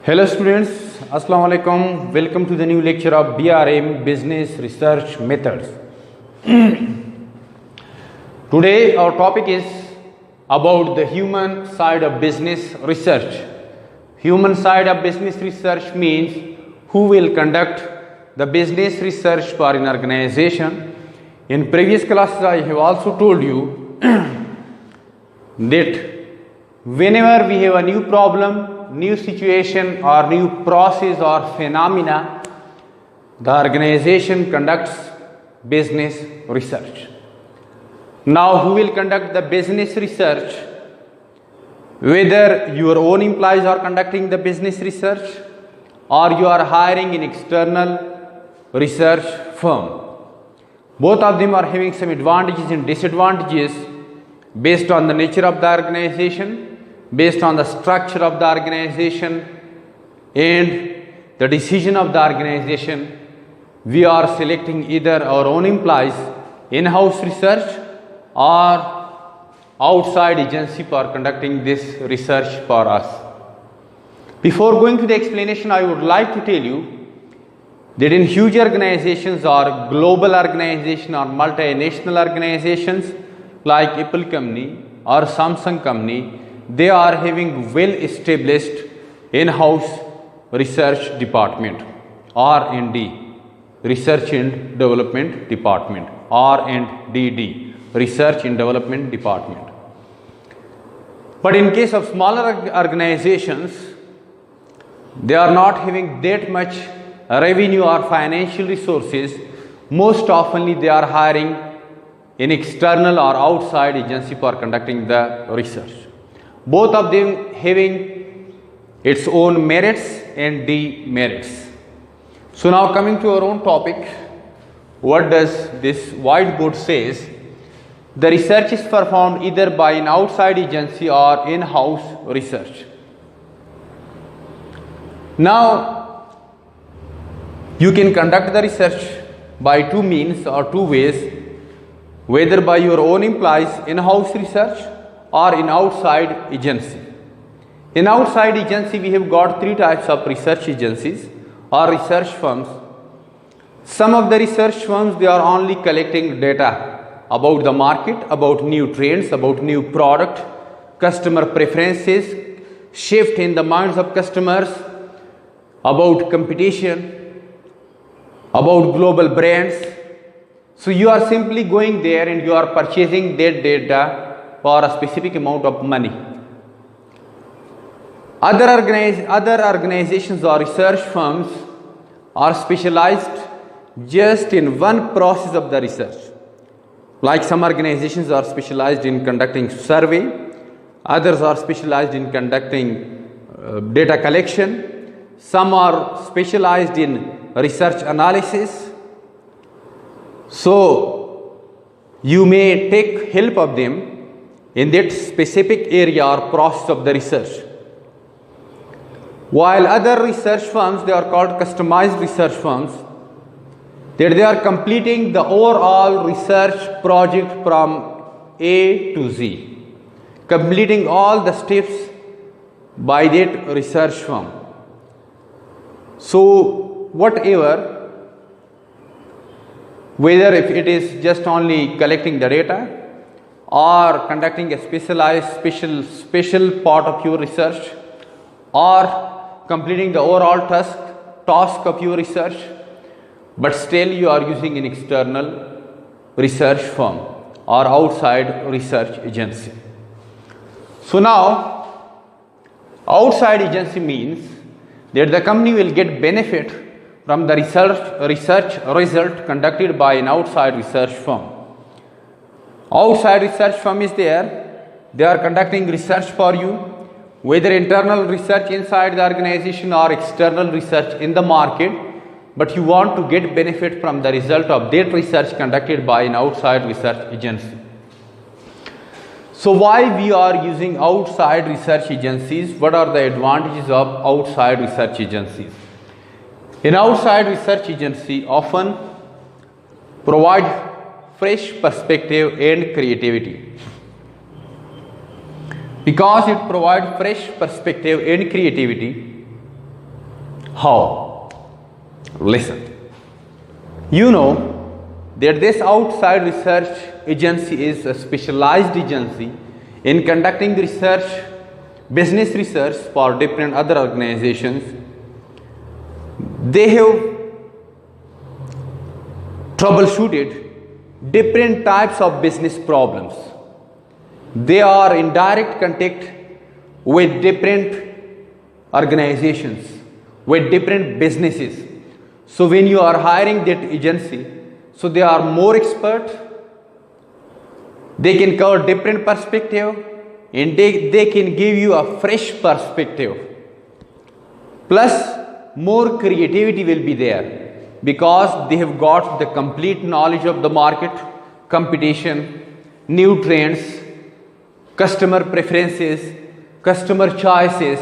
Hello students, Assalamu alaikum. Welcome to the new lecture of BRM Business Research Methods. Today our topic is about the human side of business research. Human side of business research means who will conduct the business research for an organization. In previous classes I have also told you that whenever we have a new problem, new situation or new process or phenomena, the organization conducts business research. Now who will conduct the business research? Whether your own employees are conducting the business research or you are hiring an external research firm. Both of them are having some advantages and disadvantages based on the nature of the organization, based on the structure of the organization and the decision of the organization. We are selecting either our own employees, in-house research or outside agency for conducting this research for us. Before going to the explanation, I would like to tell you that in huge organizations or global organizations or multinational organizations like Apple company or Samsung company, they are having well established in-house research department, R&D, research and development department, R&DD, research and development department. But in case of smaller organizations, they are not having that much revenue or financial resources. Most oftenly they are hiring an external or outside agency for conducting the research. Both of them having its own merits and demerits. So now coming to our own topic, what does this whiteboard says? The research is performed either by an outside agency or in-house research. Now you can conduct the research by two means or two ways, whether by your own employees, in-house research, or in outside agency. In outside agency we have got three types of research agencies or research firms. Some of the research firms, they are only collecting data about the market, about new trends, about new product, customer preferences, shift in the minds of customers, about competition, about global brands. So you are simply going there and you are purchasing that data for a specific amount of money. Other organizations or research firms are specialized just in one process of the research. Like some organizations are specialized in conducting survey, others are specialized in conducting data collection, some are specialized in research analysis. So you may take help of them in that specific area or process of the research. While other research firms, they are called customized research firms, that they are completing the overall research project from A to Z, completing all the steps by that research firm. So whatever, whether if it is just only collecting the data or conducting a special part of your research or completing the overall task of your research, but still you are using an external research firm or outside research agency. So now outside agency means that the company will get benefit from the research result conducted by an outside research firm. Outside research firm is there, they are conducting research for you, whether internal research inside the organization or external research in the market, but you want to get benefit from the result of that research conducted by an outside research agency. So why we are using outside research agencies? What are the advantages of outside research agencies? An outside research agency often provide fresh perspective and creativity. Because it provides fresh perspective and creativity, How? Listen. You know that this outside research agency is a specialized agency in conducting research, business research for different other organizations. They have troubleshooted different types of business problems. They are in direct contact with different organizations, with different businesses. So when you are hiring that agency, so they are more expert, they can cover different perspective, and they can give you a fresh perspective. Plus more creativity will be there because they have got the complete knowledge of the market, competition, new trends, customer preferences, customer choices,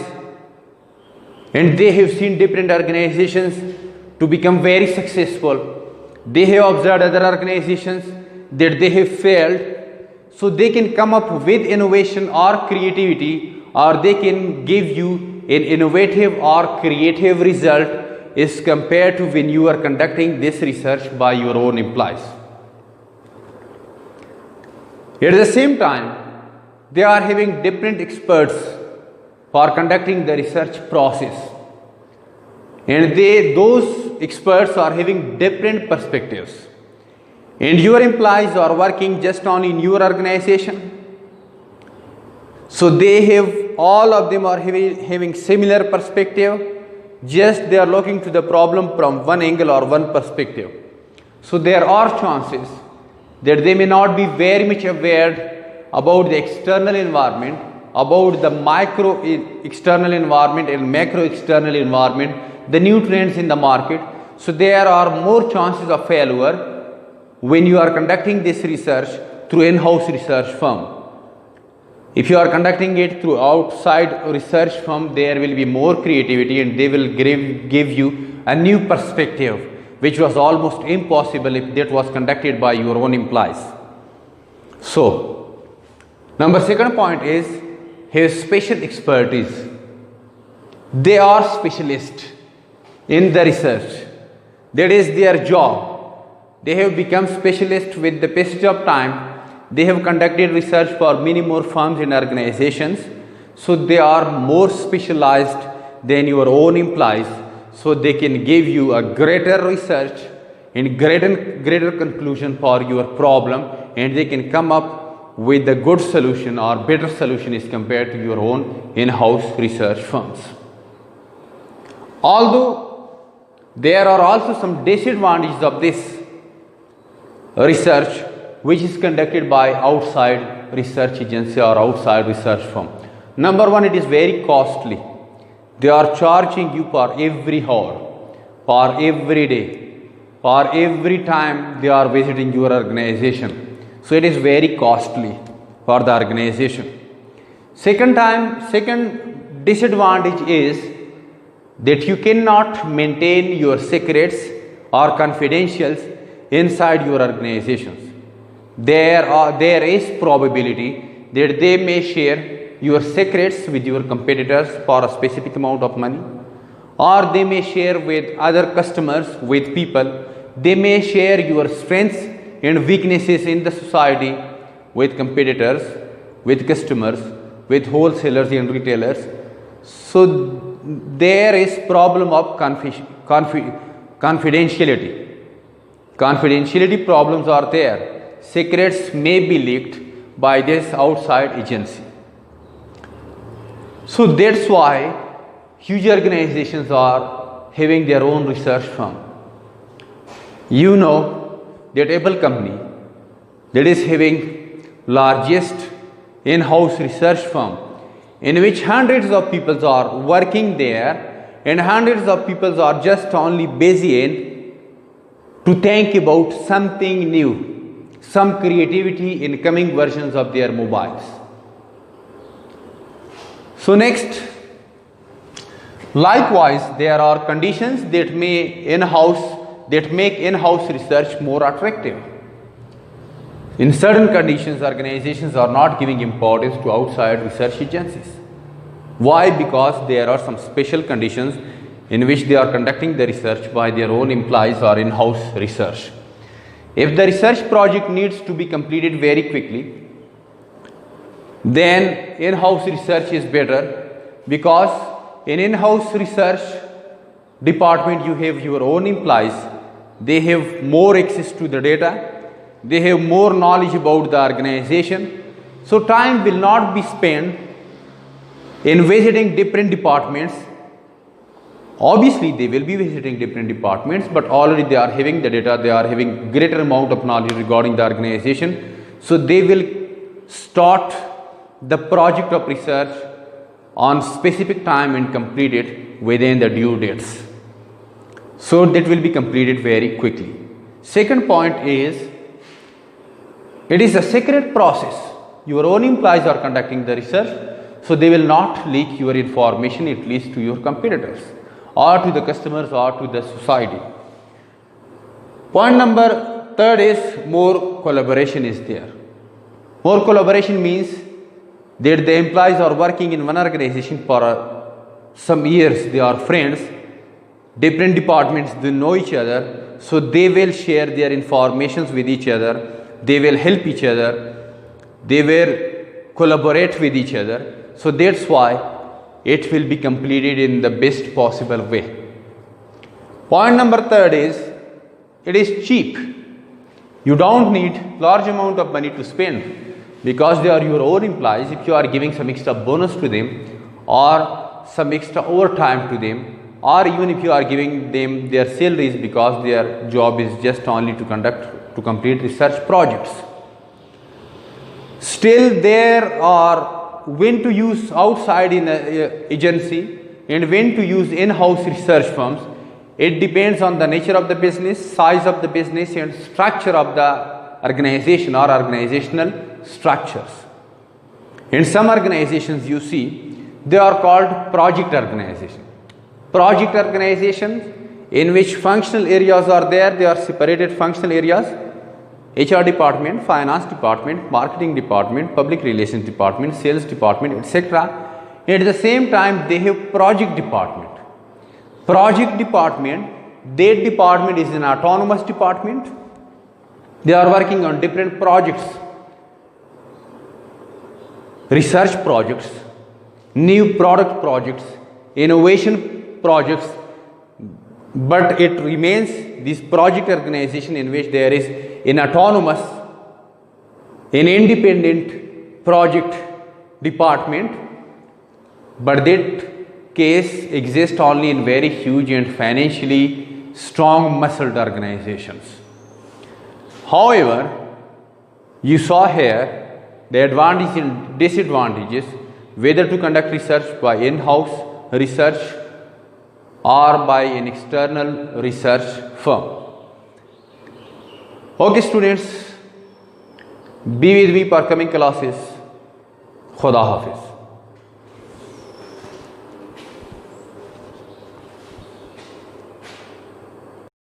and they have seen different organizations to become very successful. They have observed other organizations that they have failed, so they can come up with innovation or creativity, or they can give you an innovative or creative result as compared to when you are conducting this research by your own employees. At the same time, they are having different experts for conducting the research process, and those experts are having different perspectives, and your employees are working just only in your organization, so they have, all of them are having similar perspective, just they are looking to the problem from one angle or one perspective. So there are chances that they may not be very much aware about the external environment, about the micro external environment and macro external environment, the new trends in the market. So there are more chances of failure when you are conducting this research through in-house research firm. If you are conducting it through outside research firm, there will be more creativity and they will give you a new perspective, which was almost impossible if that was conducted by your own employees. So, second point is his special expertise. They are specialists in the research. That is their job. They have become specialists with the passage of time. They have conducted research for many more firms and organizations. So they are more specialized than your own employees. So they can give you a greater research and greater conclusion for your problem, and they can come up with a good solution or better solution as compared to your own in-house research firms. Although there are also some disadvantages of this research which is conducted by outside research agency or outside research firm. Number one, it is very costly. They are charging you for every hour, for every day, for every time they are visiting your organization. So it is very costly for the organization. Second disadvantage is that you cannot maintain your secrets or confidentials inside your organizations. There is probability that they may share your secrets with your competitors for a specific amount of money, or they may share with other customers, with people. They may share your strengths and weaknesses in the society with competitors, with customers, with wholesalers and retailers. So there is problem of confidentiality. Confidentiality problems are there. Secrets may be leaked by this outside agency. So that's why huge organizations are having their own research firm. You know that Apple company that is having largest in-house research firm, in which hundreds of people are working there, and hundreds of people are just only busy in to think about something new, some creativity in coming versions of their mobiles. So next, likewise, there are conditions that make in-house research more attractive. In certain conditions, organizations are not giving importance to outside research agencies. Why? Because there are some special conditions in which they are conducting the research by their own employees or in-house research. If the research project needs to be completed very quickly, then in-house research is better, because in in-house research department you have your own employees, they have more access to the data, they have more knowledge about the organization, so time will not be spent in visiting different departments. Obviously they will be visiting different departments, but already they are having the data, they are having greater amount of knowledge regarding the organization, so they will start the project of research on specific time and complete it within the due dates. So that will be completed very quickly. Second point is, it is a secret process. Your own employees are conducting the research, so they will not leak your information, at least to your competitors or to the customers or to the society. Point number third is, more collaboration is there. More collaboration means that the employees are working in one organization for some years, they are friends, different departments, they know each other, so they will share their informations with each other, they will help each other, they will collaborate with each other. So that's why it will be completed in the best possible way. Point number third is, it is cheap. You don't need large amount of money to spend, because they are your own employees. If you are giving some extra bonus to them or some extra overtime to them, or even if you are giving them their salaries because their job is just only to complete research projects, still there are when to use outside in agency and when to use in-house research firms. It depends on the nature of the business, size of the business, and structure of the organization or organizational structures. In some organizations you see, they are called project organizations. Project organizations in which functional areas are there, they are separated functional areas: HR department, finance department, marketing department, public relations department, sales department, etc. At the same time they have project department. Project department, that department is an autonomous department. They are working on different projects, research projects, new product projects, innovation projects, but it remains this project organization in which there is an autonomous, an independent project department, but that case exists only in very huge and financially strong muscled organizations. However, you saw here the advantages and disadvantages whether to conduct research by in-house research or by an external research firm. Okay students, be with me for coming classes. Khuda Hafiz.